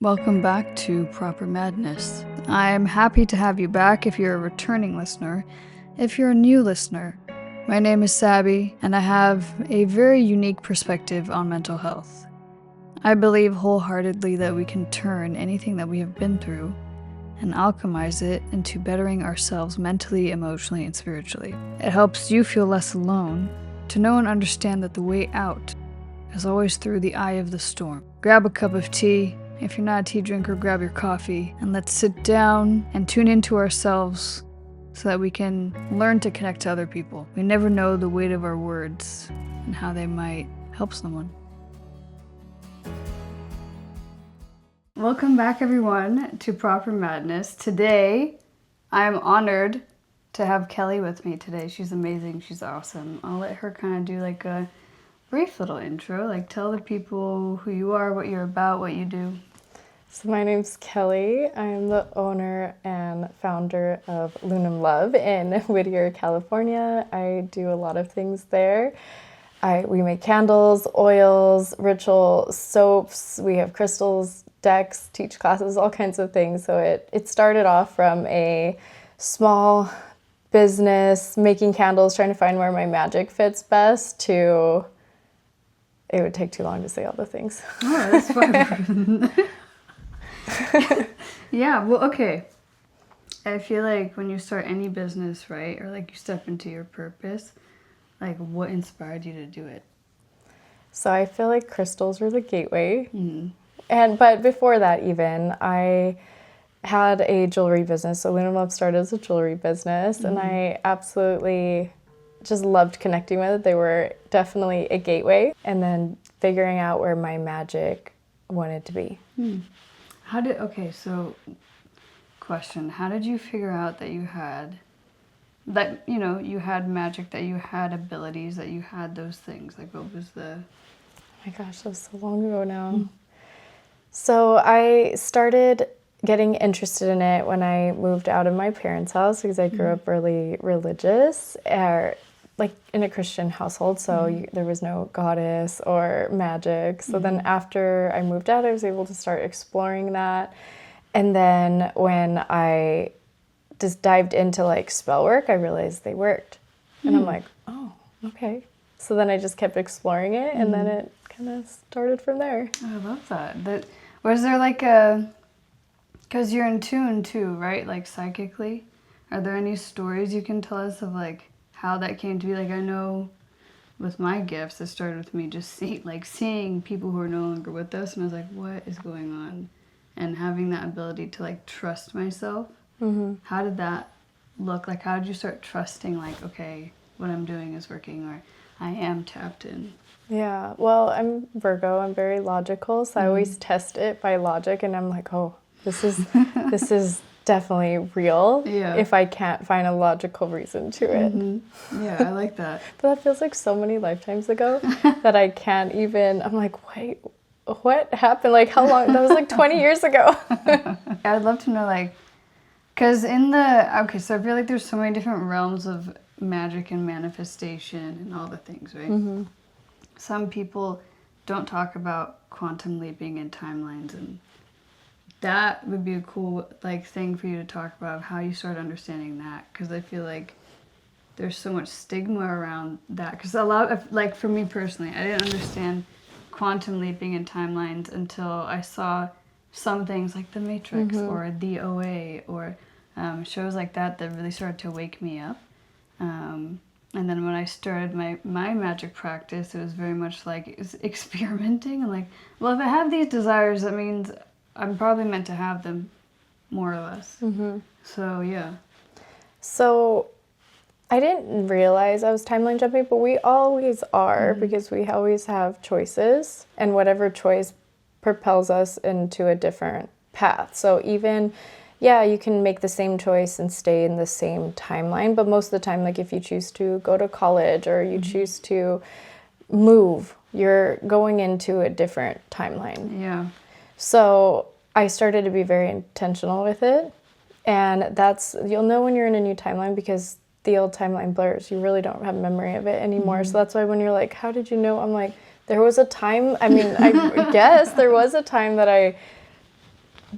Welcome back to Proper Madness. I'm happy to have you back if you're a returning listener. If you're a new listener, my name is Sabi, and I have a very unique perspective on mental health. I believe wholeheartedly that we can turn anything that we have been through and alchemize it into bettering ourselves mentally, emotionally, and spiritually. It helps you feel less alone, to know and understand that the way out is always through the eye of the storm. Grab a cup of tea. If you're not a tea drinker, grab your coffee, and let's sit down and tune into ourselves so that we can learn to connect to other people. We never know the weight of our words and how they might help someone. Welcome back, everyone, to Proper Madness. Today, I'm honored to have Kelly with me today. She's amazing. She's awesome. I'll let her kind of do like a brief little intro, like tell the people who you are, what you're about, what you do. So my name's Kelly. I'm the owner and founder of Lunum Love in Whittier, California. I do a lot of things there. We make candles, oils, ritual soaps. We have crystals, decks, teach classes, all kinds of things. So it started off from a small business, making candles, trying to find where my magic fits best, to it would take too long to say all the things. Oh, that's fun. Yeah, well, okay. I feel like when you start any business, right, or like you step into your purpose, like what inspired you to do it? So I feel like crystals were the gateway. But before that even, I had a jewelry business. So Lunum Love started as a jewelry business, and I absolutely just loved connecting with it. They were definitely a gateway, and then figuring out where my magic wanted to be. Question, how did you figure out that you had magic, that you had abilities, that you had those things? Like, what was the... Oh my gosh, that was so long ago now. So I started getting interested in it when I moved out of my parents' house, because I grew up really religious, like in a Christian household, so there was no goddess or magic. So then after I moved out, I was able to start exploring that. And then when I just dived into like spell work, I realized they worked. And I'm like, oh, okay. So then I just kept exploring it, and then it kind of started from there. I love that. Was there like because you're in tune too, right? Like psychically. Are there any stories you can tell us of like how that came to be? Like, I know with my gifts, it started with me just seeing people who are no longer with us, and I was like, what is going on? And having that ability to like trust myself. How did that look? Like, how did you start trusting, like, okay, what I'm doing is working, or I am tapped in? Yeah, well, I'm Virgo. I'm very logical, so I always test it by logic, and I'm like, oh, this is definitely real. Yeah. If I can't find a logical reason to it. Yeah, I like that. But that feels like so many lifetimes ago that I can't even. I'm like, wait, what happened? Like, how long? That was like 20 years ago. I'd love to know, like, because so I feel like there's so many different realms of magic and manifestation and all the things, right? Some people don't talk about quantum leaping and timelines, and that would be a cool like thing for you to talk about, how you started understanding that, because I feel like there's so much stigma around that. Because a lot of, like, for me personally, I didn't understand quantum leaping and timelines until I saw some things like The Matrix or The OA or shows like that really started to wake me up. And then when I started my magic practice, it was very much like experimenting. And like, well, if I have these desires, that means I'm probably meant to have them, more or less. So, yeah. So I didn't realize I was timeline jumping, but we always are, because we always have choices, and whatever choice propels us into a different path. So even, yeah, you can make the same choice and stay in the same timeline, but most of the time, like if you choose to go to college or you choose to move, you're going into a different timeline. Yeah. So I started to be very intentional with it, and you'll know when you're in a new timeline, because the old timeline blurs. You really don't have memory of it anymore. So that's why when you're like, how did you know? I'm like, there was a time, I guess there was a time that I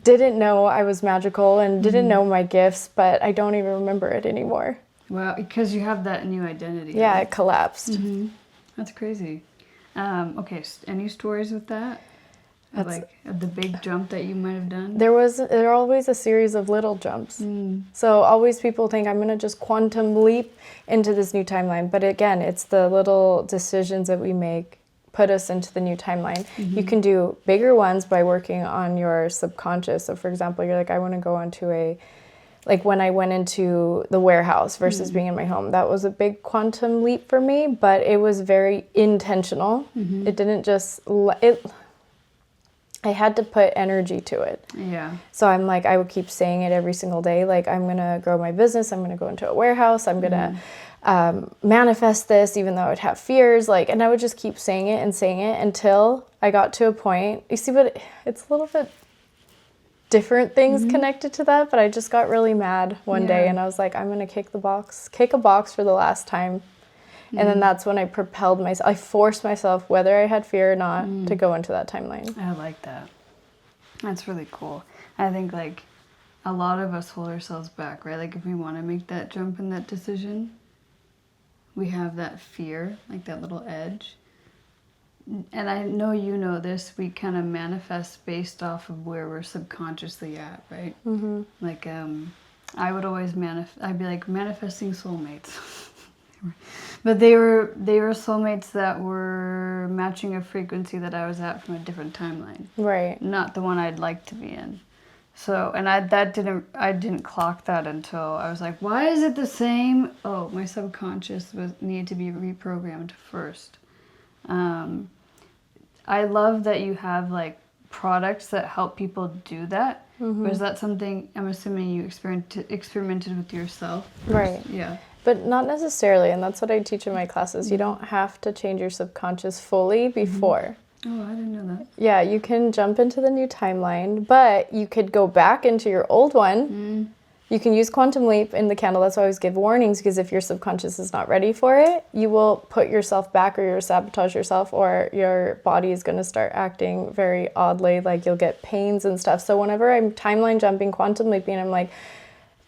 didn't know I was magical and didn't know my gifts, but I don't even remember it anymore. Well, because you have that new identity. Yeah, right? it collapsed. That's crazy. Okay, any stories with that? Like the big jump that you might have done? There are always a series of little jumps. So always people think I'm going to just quantum leap into this new timeline. But again, it's the little decisions that we make put us into the new timeline. You can do bigger ones by working on your subconscious. So for example, you're like, I want to go into like when I went into the warehouse versus being in my home, that was a big quantum leap for me, but it was very intentional. It didn't just, I had to put energy to it. Yeah. So I'm like, I would keep saying it every single day. Like, I'm going to grow my business. I'm going to go into a warehouse. I'm going to manifest this, even though I would have fears. Like, and I would just keep saying it until I got to a point. You see, but it's a little bit different things connected to that. But I just got really mad one day and I was like, I'm going to kick a box for the last time. And then that's when I propelled myself. I forced myself, whether I had fear or not, to go into that timeline. I like that. That's really cool. I think, like, a lot of us hold ourselves back, right? Like, if we want to make that jump in that decision, we have that fear, like that little edge. And I know you know this, we kind of manifest based off of where we're subconsciously at, right? Like, I would always I'd be like, manifesting soulmates. But they were soulmates that were matching a frequency that I was at from a different timeline. Right. Not the one I'd like to be in. So, and I didn't clock that until I was like, why is it the same? Oh, my subconscious needed to be reprogrammed first. I love that you have like products that help people do that. Was that something, I'm assuming you experimented with yourself first? Right. Yeah. But not necessarily, and that's what I teach in my classes. You don't have to change your subconscious fully before. Oh, I didn't know that. Yeah, you can jump into the new timeline, but you could go back into your old one. You can use Quantum Leap in the candle. That's why I always give warnings, because if your subconscious is not ready for it, you will put yourself back or you'll sabotage yourself, or your body is going to start acting very oddly, like you'll get pains and stuff. So whenever I'm timeline jumping, quantum leaping, I'm like,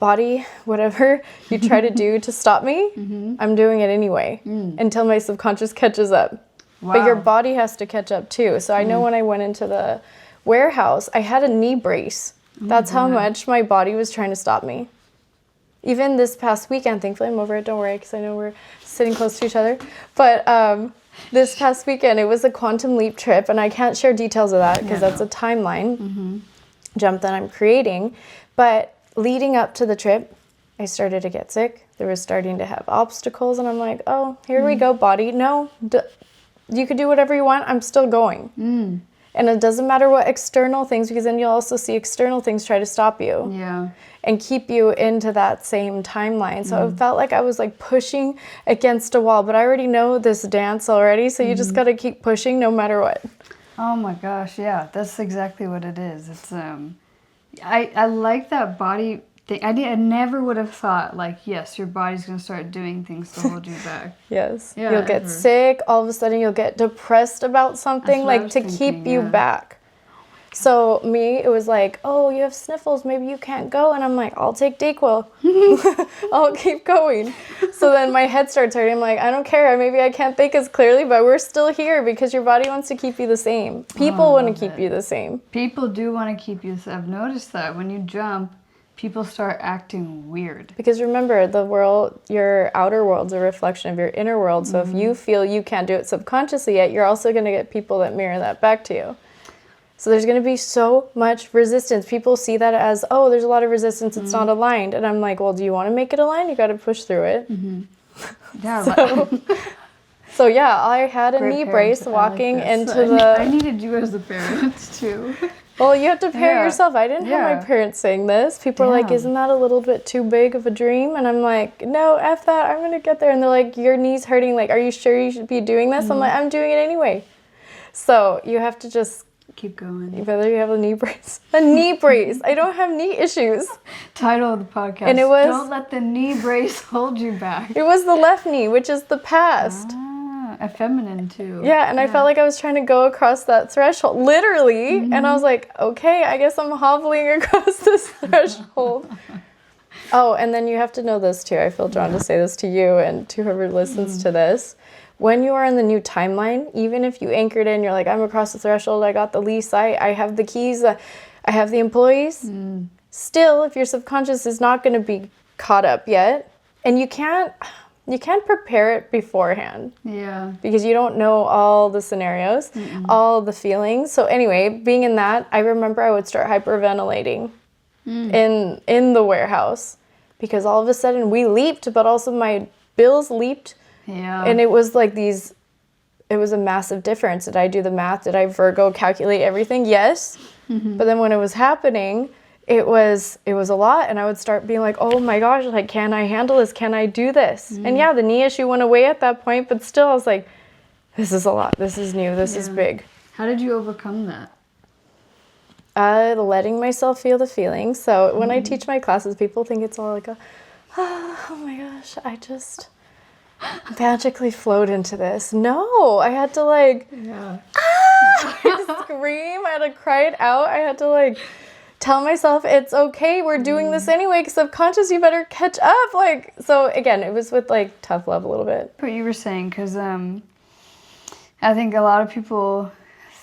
body, whatever you try to do to stop me, I'm doing it anyway until my subconscious catches up. Wow. But your body has to catch up too. So I know when I went into the warehouse, I had a knee brace. That's how much my body was trying to stop me. Even this past weekend, thankfully I'm over it, don't worry, because I know we're sitting close to each other. But this past weekend, it was a quantum leap trip, and I can't share details of that because that's a timeline jump that I'm creating. But leading up to the trip, I started to get sick. There was starting to have obstacles, and I'm like, oh, here we go, body. No, you could do whatever you want. I'm still going. And it doesn't matter what external things, because then you'll also see external things try to stop you. Yeah. And keep you into that same timeline. So it felt like I was like pushing against a wall, but I already know this dance already, so you just got to keep pushing no matter what. Oh my gosh, yeah, that's exactly what it is. It's I like that body thing. I never would have thought, like, yes, your body's going to start doing things to hold you back. Yes. Yeah, you'll get sick. All of a sudden, you'll get depressed about something, like, to keep you back. So me, it was like, oh, you have sniffles. Maybe you can't go. And I'm like, I'll take Dayquil. I'll keep going. So then my head starts hurting. I'm like, I don't care. Maybe I can't think as clearly, but we're still here because your body wants to keep you the same. People want to keep you the same. People do want to keep you the same. I've noticed that when you jump, people start acting weird. Because remember, the world, your outer world's a reflection of your inner world. So if you feel you can't do it subconsciously yet, you're also going to get people that mirror that back to you. So there's going to be so much resistance. People see that as, oh, there's a lot of resistance. It's not aligned. And I'm like, well, do you want to make it aligned? You got to push through it. Yeah. So yeah, I had a knee brace walking into the... I needed you as a parent too. Well, you have to pair yourself. I didn't have my parents saying this. People are like, isn't that a little bit too big of a dream? And I'm like, no, F that. I'm going to get there. And they're like, your knee's hurting. Like, are you sure you should be doing this? I'm like, I'm doing it anyway. So you have to just... keep going. Whether you have a knee brace. A knee brace. I don't have knee issues. Title of the podcast. And it was... Don't let the knee brace hold you back. It was the left knee, which is the past. A feminine too. Yeah, and I felt like I was trying to go across that threshold, literally. And I was like, okay, I guess I'm hobbling across this threshold. Oh, and then you have to know this too. I feel drawn to say this to you and to whoever listens to this. When you are in the new timeline, even if you anchored in, you're like, I'm across the threshold, I got the lease, I have the keys, I have the employees. Still, if your subconscious is not going to be caught up yet, and you can't prepare it beforehand. Yeah. Because you don't know all the scenarios, all the feelings. So anyway, being in that, I remember I would start hyperventilating in the warehouse because all of a sudden we leaped, but also my bills leaped. Yeah. And it was like it was a massive difference. Did I do the math? Did I Virgo calculate everything? Yes. But then when it was happening, it was a lot, and I would start being like, oh my gosh, like, can I handle this? Can I do this? And yeah, the knee issue went away at that point, but still I was like, this is a lot. This is new. This is big. How did you overcome that? Letting myself feel the feelings. So when I teach my classes, people think it's all like oh my gosh, I just magically flowed into this. No, I had to scream. I had to cry it out. I had to tell myself it's okay. We're doing this anyway. Because subconscious, you better catch up. So again, it was with tough love a little bit. What you were saying, because I think a lot of people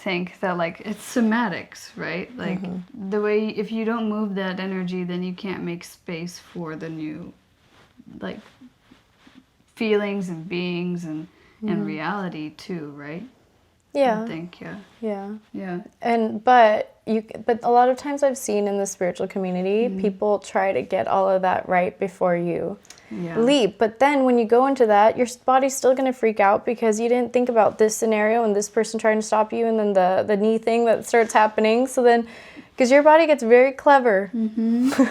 think that it's somatics, right? The way, if you don't move that energy, then you can't make space for the new feelings and beings and reality too, right? Yeah. I think, Yeah. Yeah. But a lot of times I've seen in the spiritual community, people try to get all of that right before you leap. But then when you go into that, your body's still going to freak out because you didn't think about this scenario and this person trying to stop you, and then the knee thing that starts happening. So then, because your body gets very clever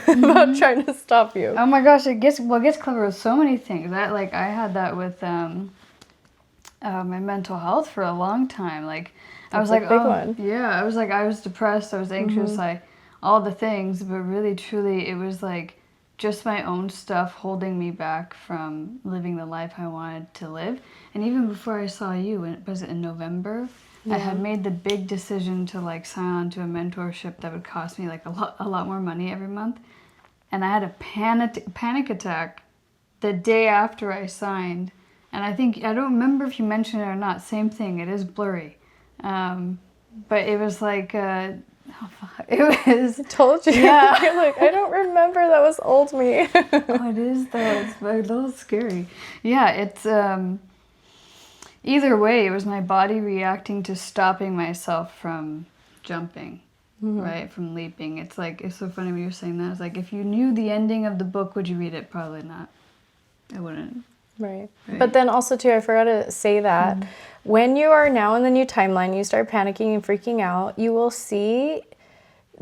about trying to stop you. Oh my gosh, it gets clever with so many things. I had that with my mental health for a long time. I was That's a big one. Yeah, I was depressed, I was anxious, all the things, but really truly it was just my own stuff holding me back from living the life I wanted to live. And even before I saw you, was it in November? I had made the big decision to sign on to a mentorship that would cost me a lot more money every month. And I had a panic attack the day after I signed. And I don't remember if you mentioned it or not. Same thing. It is blurry. But it was it was... Told you. Yeah. I don't remember. That was old me. Oh, it is though. It's a little scary. Yeah, it's... Either way, it was my body reacting to stopping myself from jumping, right? From leaping. It's so funny when you're saying that. It's if you knew the ending of the book, would you read it? Probably not. I wouldn't. Right. But then also, too, I forgot to say that when you are now in the new timeline, you start panicking and freaking out, you will see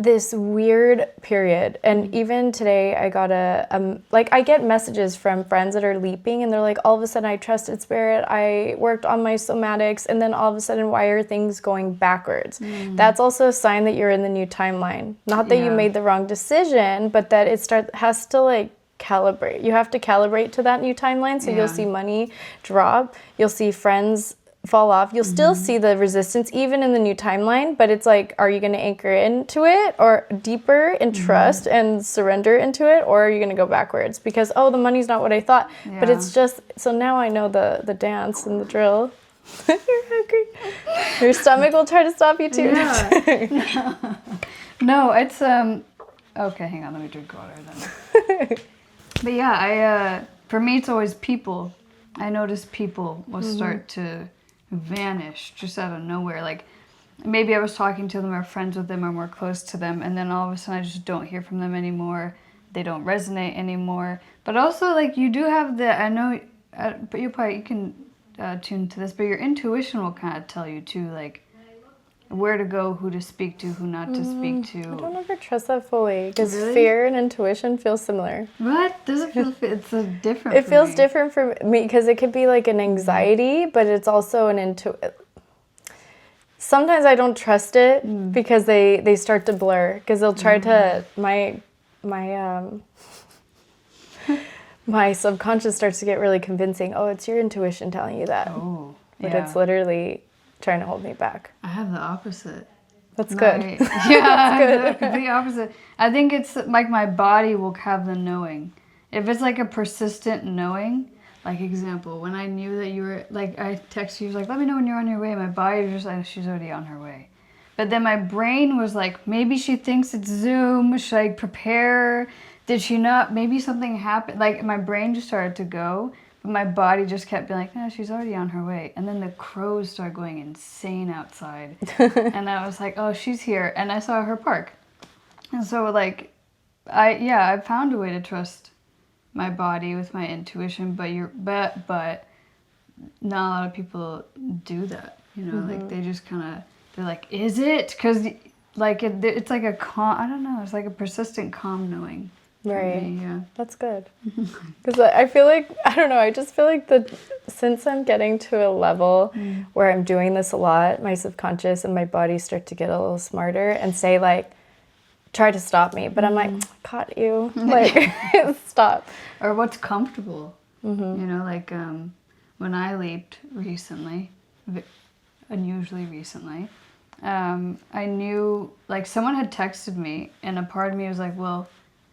this weird period. And even today, I got I get messages from friends that are leaping, and they're like, all of a sudden, I trusted spirit, I worked on my somatics, and then all of a sudden, why are things going backwards? That's also a sign that you're in the new timeline. Not that you made the wrong decision, but that it has to, calibrate. You have to calibrate to that new timeline, so you'll see money drop, you'll see friends fall off, you'll still see the resistance even in the new timeline, but it's are you going to anchor into it or deeper and trust and surrender into it, or are you going to go backwards because the money's not what I thought? But it's just, so now I know the dance and the drill. You're hungry. Your stomach will try to stop you too. Yeah. No, it's okay, hang on, let me drink water then. But yeah, for me, it's always people. I notice people will start to vanish just out of nowhere. Maybe I was talking to them or friends with them or more close to them, and then all of a sudden I just don't hear from them anymore. They don't resonate anymore. But also, you do have I know, but you can tune to this, but your intuition will kind of tell you too, where to go, who to speak to, who not to speak to. I don't ever trust that fully because Really? fear and intuition feel similar. What? Does it feel? It's different. It feels different for me because it could be an anxiety, but it's also an Sometimes I don't trust it because they start to blur because they'll try to my subconscious starts to get really convincing. Oh, it's your intuition telling you that. Oh. but Yeah. it's literally trying to hold me back. I have the opposite. That's good. Yeah, the opposite. I think it's like my body will have the knowing. If it's like a persistent knowing, like example, when I knew that you were, like I texted you, like, let me know when you're on your way. My body was just like, she's already on her way. But then my brain was like, maybe she thinks it's Zoom. Should I prepare? Did she not? Maybe something happened. Like my brain just started to go, but my body just kept being like, no, she's already on her way. And then the crows started going insane outside. And I was like, oh, she's here. And I saw her park. And so like, I found a way to trust my body with my intuition, but not a lot of people do that. You know, like they just kind of, they're like, is it? Because like it's like a calm, I don't know, it's like a persistent calm knowing. Right. Me, yeah. That's good. Because I feel like, I don't know, I just feel like since I'm getting to a level where I'm doing this a lot, my subconscious and my body start to get a little smarter and say like, try to stop me. But I'm like, caught you. Like, stop. Or what's comfortable. You know, like when I leaped recently, unusually recently, I knew, like someone had texted me and a part of me was like, well,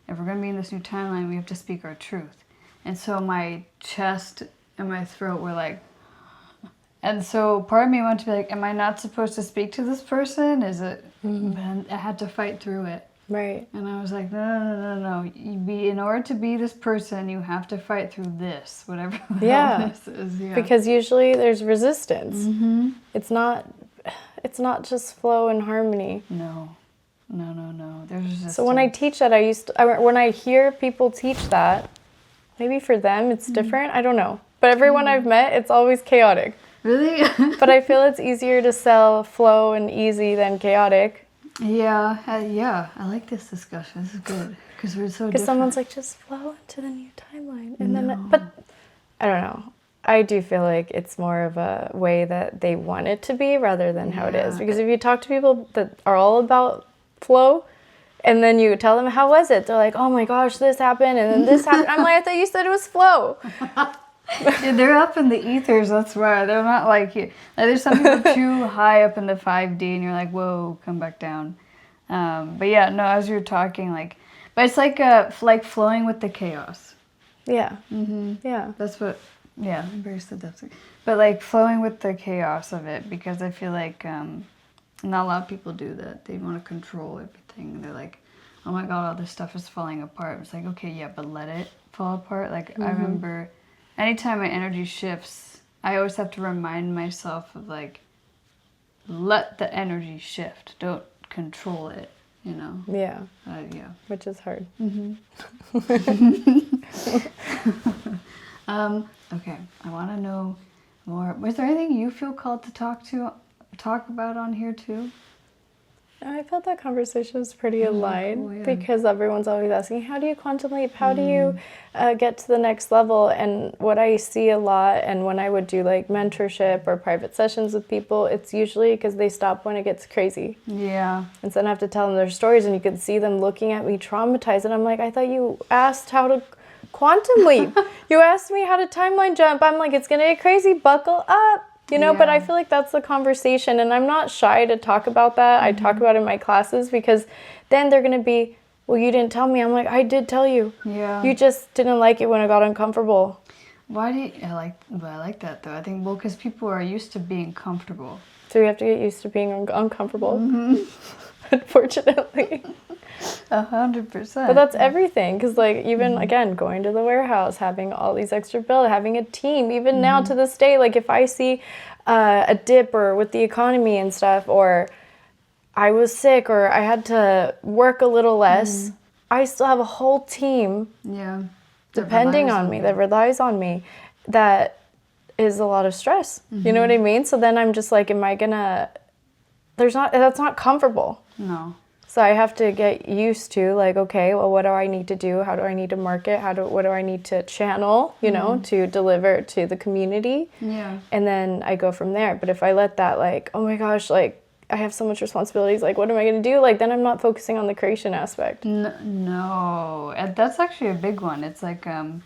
if we're going to be in this new timeline, we have to speak our truth. And so my chest and my throat were like, and so part of me wanted to be like, am I not supposed to speak to this person? Is it? And I had to fight through it. Right. And I was like, no. In order to be this person, you have to fight through this, whatever the hell this is. Yeah. Because usually there's resistance. It's not just flow and harmony. No. There's resistance. So when I teach that, when I hear people teach that, maybe for them it's different. I don't know. But everyone I've met, it's always chaotic. Really? But I feel it's easier to sell flow and easy than chaotic. Yeah. I like this discussion. This is good because we're so different. Because someone's like, just flow into the new timeline, and then, but I don't know. I do feel like it's more of a way that they want it to be rather than how it is. Because if you talk to people that are all about flow, and then you tell them how was it, they're like, oh my gosh, this happened, and then this happened. I'm like, I thought you said it was flow. Yeah, they're up in the ethers, that's why. They're not like you. Like, there's some people too high up in the 5D, and you're like, whoa, come back down. But yeah, no, as you're talking, like, but it's like flowing with the chaos. Yeah. Yeah. That's what, yeah, embrace the depths. But like flowing with the chaos of it, because I feel like not a lot of people do that. They want to control everything. They're like, oh my God, all this stuff is falling apart. It's like, okay, yeah, but let it fall apart. Like, I remember anytime my energy shifts, I always have to remind myself of like, let the energy shift. Don't control it, you know? Yeah. Yeah. Which is hard. Okay, I want to know more. Was there anything you feel called to talk about on here too? I felt that conversation was pretty aligned cool, yeah. because everyone's always asking, how do you quantum leap? How do you get to the next level? And what I see a lot, and when I would do like mentorship or private sessions with people, it's usually because they stop when it gets crazy. Yeah. And so then I have to tell them their stories, and you can see them looking at me traumatized. And I'm like, I thought you asked how to quantum leap. You asked me how to timeline jump. I'm like, it's going to get crazy. Buckle up. You know, but I feel like that's the conversation, and I'm not shy to talk about that. I talk about it in my classes because then they're going to be, well, you didn't tell me. I'm like, I did tell you. Yeah. You just didn't like it when it got uncomfortable. Why do you, I like that though. I think, well, because people are used to being comfortable. So we have to get used to being uncomfortable, unfortunately. 100%. But that's everything, because like even again going to the warehouse, having all these extra bills, having a team, even now to this day, like if I see a dip or with the economy and stuff, or I was sick or I had to work a little less, I still have a whole team depending on me, that relies on me. That is a lot of stress. You know what I mean? So then I'm just like, am I gonna, that's not comfortable. No. So I have to get used to like, okay, well, what do I need to do? How do I need to market? What do I need to channel, you know, to deliver to the community? Yeah. And then I go from there. But if I let that like, oh my gosh, like I have so much responsibilities, like what am I going to do? Like then I'm not focusing on the creation aspect. No. That's actually a big one. It's like, I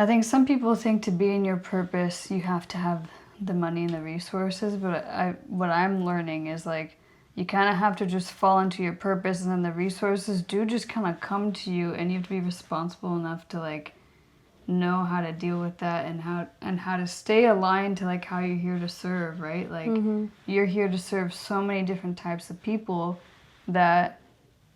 think some people think to be in your purpose, you have to have the money and the resources, but what I'm learning is like you kind of have to just fall into your purpose, and then the resources do just kind of come to you, and you have to be responsible enough to like know how to deal with that, and how to stay aligned to like how you're here to serve, right? Like you're here to serve so many different types of people that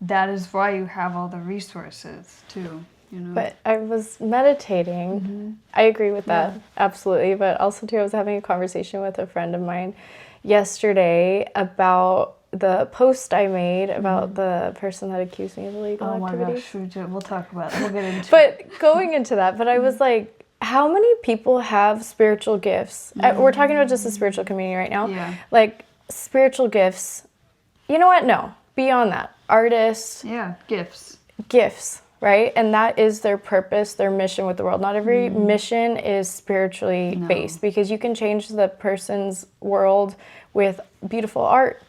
is why you have all the resources too, you know. But I was meditating. I agree with that, absolutely. But also too, I was having a conversation with a friend of mine yesterday about the post I made about the person that accused me of illegal activity. Oh my gosh, we'll talk about it. We'll get into But going into that, but I was like, how many people have spiritual gifts? We're talking about just the spiritual community right now. Yeah. Like, spiritual gifts. You know what? No. Beyond that. Artists. Yeah, gifts. Gifts, right? And that is their purpose, their mission with the world. Not every mission is spiritually based, because you can change the person's world with beautiful art.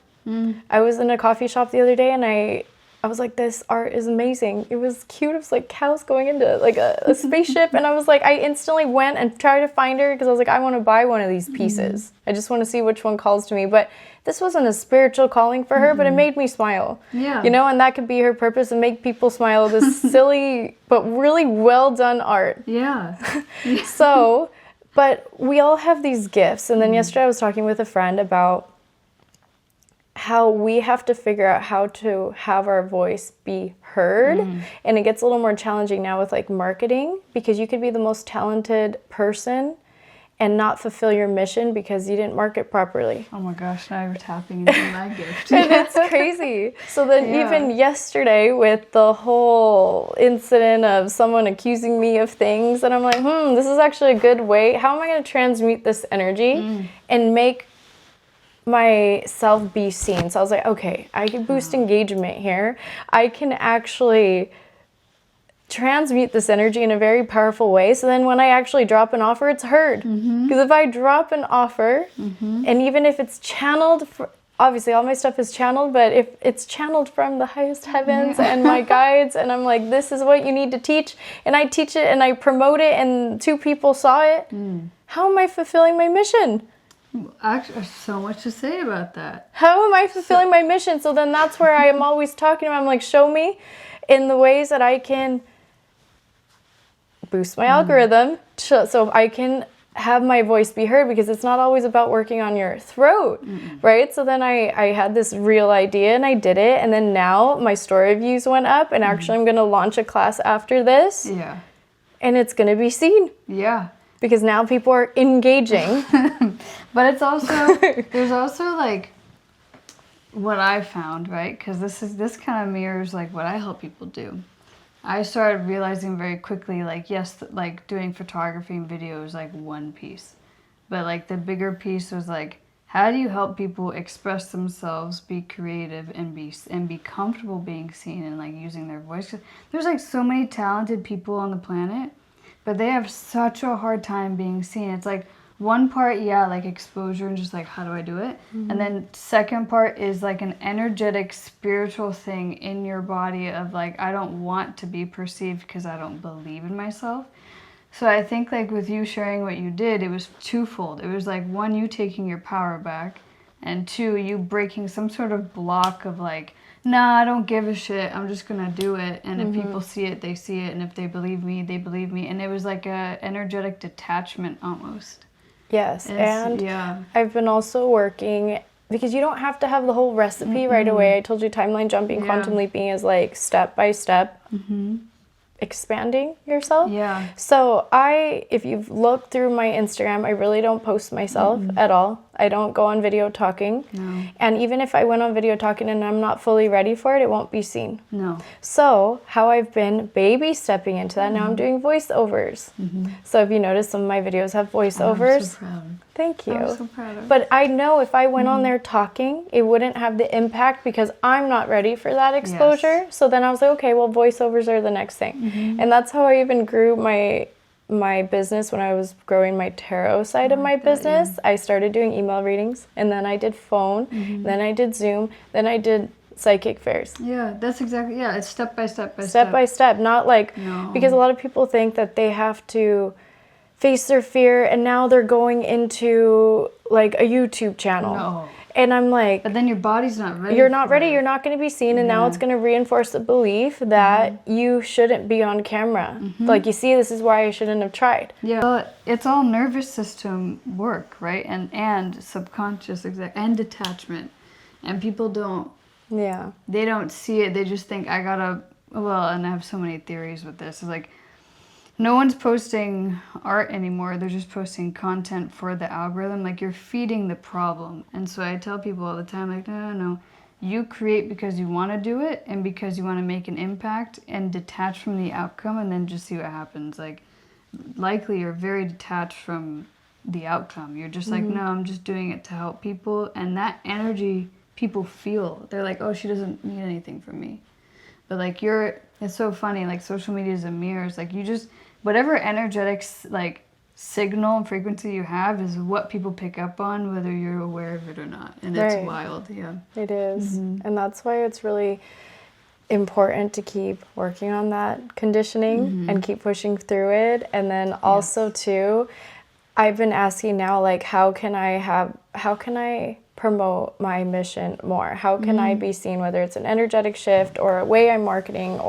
I was in a coffee shop the other day, and I was like, this art is amazing. It was cute. It was like cows going into like a spaceship. And I was like, I instantly went and tried to find her, because I was like, I want to buy one of these pieces. I just want to see which one calls to me. But this wasn't a spiritual calling for her, but it made me smile. Yeah. You know, and that could be her purpose, and make people smile. This silly but really well done art. Yeah. So, but we all have these gifts. And then yesterday I was talking with a friend about how we have to figure out how to have our voice be heard. And it gets a little more challenging now with like marketing, because you could be the most talented person and not fulfill your mission because you didn't market properly. Oh my gosh, now you're tapping into my gift. And it's crazy. So then even yesterday with the whole incident of someone accusing me of things, and I'm like, this is actually a good way. How am I going to transmute this energy and make myself be seen? So I was like, okay, I can boost engagement here. I can actually transmute this energy in a very powerful way. So then when I actually drop an offer, it's heard. Because if I drop an offer, and even if it's channeled, obviously all my stuff is channeled, but if it's channeled from the highest heavens and my guides, and I'm like, this is what you need to teach, and I teach it and I promote it, and 2 people saw it, how am I fulfilling my mission? Actually, there's so much to say about that. How am I fulfilling my mission? So then that's where I am always talking about. I'm like, show me in the ways that I can boost my algorithm so I can have my voice be heard, because it's not always about working on your throat, right? So then I had this real idea and I did it. And then now my story views went up, and actually I'm going to launch a class after this. Yeah. And it's going to be seen. Yeah. Because now people are engaging. But it's also, there's also like what I found, right? Because this kind of mirrors like what I help people do. I started realizing very quickly, like, yes, like doing photography and video is like one piece. But like the bigger piece was like, how do you help people express themselves, be creative, and be comfortable being seen and like using their voice? 'Cause there's like so many talented people on the planet, but they have such a hard time being seen. It's like one part, like exposure and just like, how do I do it? And then second part is like an energetic, spiritual thing in your body of like, I don't want to be perceived because I don't believe in myself. So I think like with you sharing what you did, it was twofold. It was like, one, you taking your power back, and 2, you breaking some sort of block of like, nah, I don't give a shit. I'm just going to do it. And if people see it, they see it. And if they believe me, they believe me. And it was like a energetic detachment almost. Yes. And I've been also working, because you don't have to have the whole recipe right away. I told you timeline jumping, quantum leaping is like step by step. Expanding yourself. Yeah. So if you've looked through my Instagram, I really don't post myself at all. I don't go on video talking. No. And even if I went on video talking and I'm not fully ready for it, it won't be seen. No. So how I've been baby stepping into that, now I'm doing voiceovers. So if you notice, some of my videos have voiceovers. I'm so proud. Thank you. I'm so proud of. But I know if I went on there talking, it wouldn't have the impact, because I'm not ready for that exposure. Yes. So then I was like, okay, well, voiceovers are the next thing. And that's how I even grew my business. When I was growing my tarot side of my business, I started doing email readings, and then I did phone, then I did Zoom, then I did psychic fairs. Yeah, that's exactly, it's step by step by step. Not like, because a lot of people think that they have to face their fear, and now they're going into like a YouTube channel. No. And I'm like, But then your body's not ready. you're not ready. You're not going to be seen. And now it's going to reinforce the belief that you shouldn't be on camera. Like, you see, this is why I shouldn't have tried. Yeah. Well, it's all nervous system work, right? And subconscious and detachment. And people don't, they don't see it. They just think I gotta, well, and I have so many theories with this. It's like, no one's posting art anymore. They're just posting content for the algorithm. Like, you're feeding the problem. And so I tell people all the time, like, no. You create because you want to do it and because you want to make an impact, and detach from the outcome, and then just see what happens. Like, likely you're very detached from the outcome. You're just like, no, I'm just doing it to help people. And that energy people feel. They're like, oh, she doesn't need anything from me. But like, it's so funny, like, social media is a mirror. It's like, you just, whatever energetics, like, signal and frequency you have is what people pick up on, whether you're aware of it or not. And it's wild. It is. And that's why it's really important to keep working on that conditioning and keep pushing through it. And then also too, I've been asking now, like, how can I promote my mission more? How can I be seen, whether it's an energetic shift or a way I'm marketing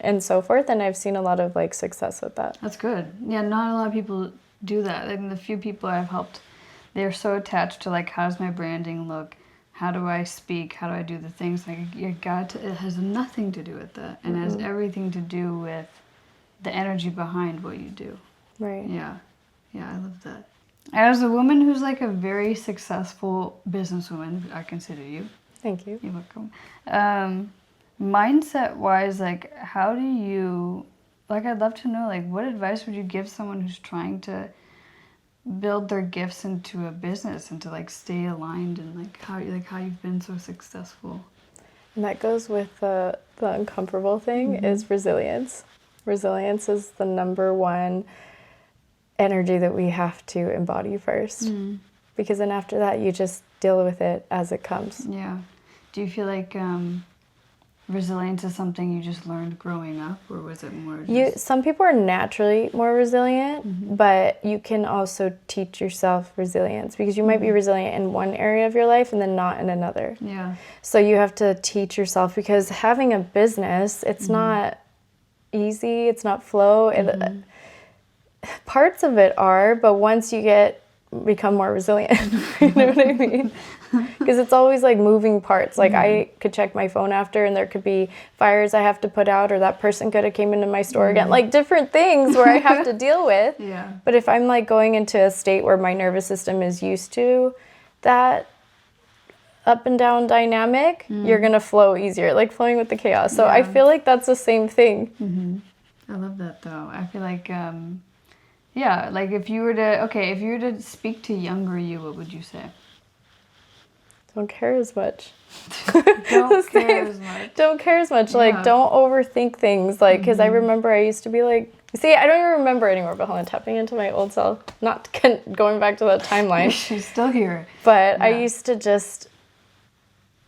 and so forth? And I've seen a lot of like success with that. That's good. Yeah, not a lot of people do that. And the few people I've helped, they're so attached to like, how's my branding look? How do I speak? How do I do the things? Like, it has nothing to do with that. And it has everything to do with the energy behind what you do. Right. Yeah. Yeah, I love that. As a woman who's like a very successful businesswoman, I consider you. Thank you. You're welcome. Mindset-wise, like, how do you, like, I'd love to know, like, what advice would you give someone who's trying to build their gifts into a business and to, like, stay aligned, and, like, how you've been so successful? And that goes with the uncomfortable thing is resilience. Resilience is the number one energy that we have to embody first, because then after that you just deal with it as it comes. Yeah. Do you feel like resilience is something you just learned growing up, or was it more just... Some people are naturally more resilient, but you can also teach yourself resilience, because you might be resilient in one area of your life and then not in another. Yeah. So you have to teach yourself, because having a business, it's not easy, it's not flow. Parts of it are, but once you become more resilient, you know what I mean? Because it's always like moving parts. Like, I could check my phone after, and there could be fires I have to put out, or that person could have came into my store again. Like, different things where I have to deal with. Yeah. But if I'm like going into a state where my nervous system is used to that up and down dynamic, you're gonna flow easier, like flowing with the chaos. So I feel like that's the same thing. I love that though. I feel like yeah, like if you were to speak to younger you, what would you say? Don't care as much. Don't care as much. Don't care as much. Like, don't overthink things. Like, because I remember I used to be like, see, I don't even remember anymore, but hold on, tapping into my old self, not going back to that timeline. She's still here. But I used to just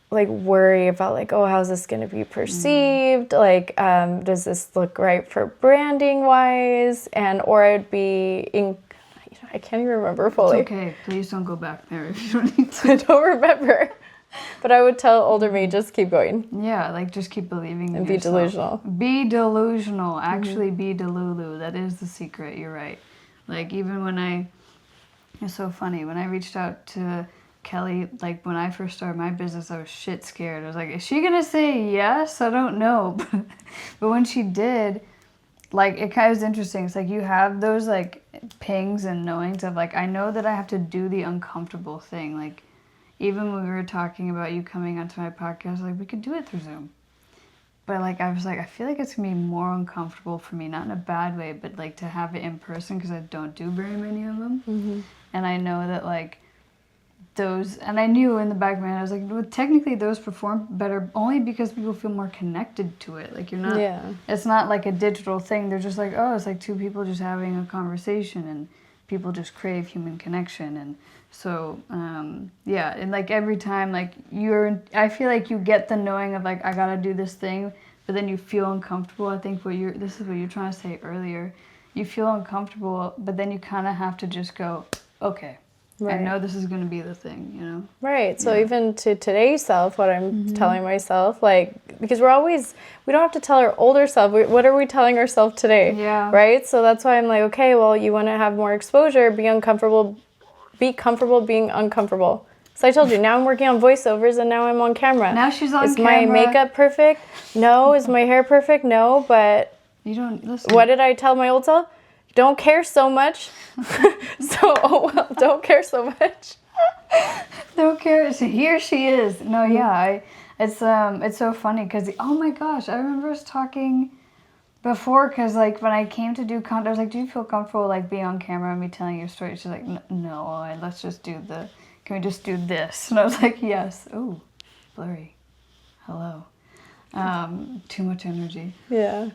like worry about like, oh, how's this going to be perceived? Like, does this look right for branding wise? Or I'd be I can't even remember fully. It's okay. Please don't go back there if you don't need to. I don't remember. But I would tell older me, just keep going. Yeah, like, just keep believing in and yourself. Be delusional. Be delusional. Actually, be delulu. That is the secret. You're right. Like, even it's so funny. When I reached out to Kelly, like, when I first started my business, I was shit scared. I was like, is she going to say yes? I don't know. But when she did, like, it kind of was interesting. It's like, you have those, like, pings and knowings of, like, I know that I have to do the uncomfortable thing. Like, even when we were talking about you coming onto my podcast, like, we could do it through Zoom. But, like, I was like, I feel like it's going to be more uncomfortable for me, not in a bad way, but, like, to have it in person, because I don't do very many of them. And I know that, like, and I knew in the back of my head, I was like, well, technically those perform better only because people feel more connected to it. Like, you're not, it's not like a digital thing. They're just like, oh, it's like two people just having a conversation, and people just crave human connection. And so, yeah, and like every time, like, I feel like you get the knowing of like, I gotta do this thing, but then you feel uncomfortable. I think this is what you're trying to say earlier. you feel uncomfortable, but then you kind of have to just go, okay, Right. I know this is going to be the thing, you know? Right. So even to today's self, what I'm telling myself, like, because we don't have to tell our older self, what are we telling ourselves today? Yeah. Right. So that's why I'm like, okay, well, you want to have more exposure, be comfortable being uncomfortable. So I told you, now I'm working on voiceovers and now I'm on camera. Now she's on Is camera. my makeup perfect? No. Is my hair perfect? No. But You don't listen. what did I tell my old self? Don't care so much. Don't care so much. Don't care. So here she is. No, yeah, it's so funny because oh my gosh, I remember us talking before because like when I came to do content, I was like, do you feel comfortable like being on camera and me telling your story? She's like, no, let's just do can we just do this? And I was like, yes. Oh, blurry. Hello. Too much energy. Yeah.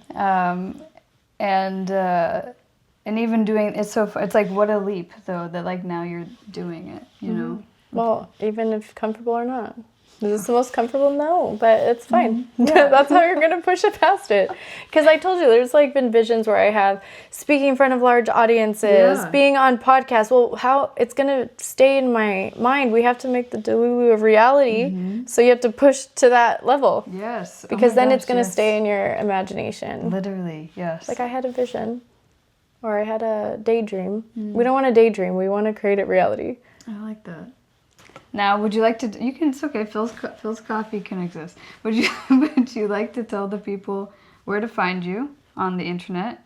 And even doing it's like what a leap though that like now you're doing it, you know. Well, even if comfortable or not. Is this the most comfortable? No, but it's fine. Yeah. That's how you're going to push it past it. Because I told you, there's like been visions where I have speaking in front of large audiences, being on podcasts. Well, how it's going to stay in my mind. We have to make the delulu of reality. So you have to push to that level. Yes. Because then it's going to stay in your imagination. Literally, yes. Like I had a vision or I had a daydream. We don't want to daydream. We want to create it reality. I like that. Now, would you like to? You can. It's okay. Phil's coffee can exist. Would you like to tell the people where to find you on the internet,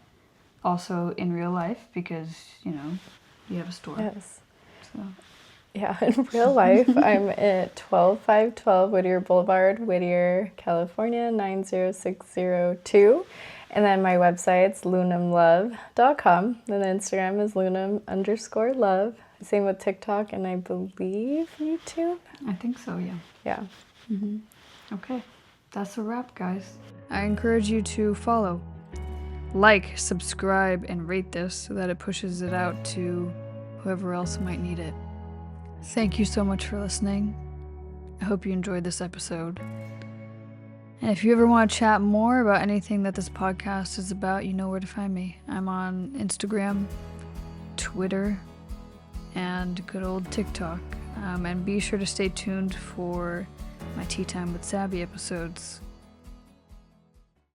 also in real life, because you you have a store. Yes. So. Yeah, in real life, I'm at 12512 Whittier Boulevard, Whittier, California 90602, and then my website's lunamlove.com, and then Instagram is lunam_love. Same with TikTok and I believe YouTube. I think so, yeah. Yeah. Okay, that's a wrap, guys. I encourage you to follow, like, subscribe, and rate this so that it pushes it out to whoever else might need it. Thank you so much for listening. I hope you enjoyed this episode. And if you ever want to chat more about anything that this podcast is about, you know where to find me. I'm on Instagram, Twitter, and good old TikTok. And be sure to stay tuned for my Tea Time with Sabi episodes.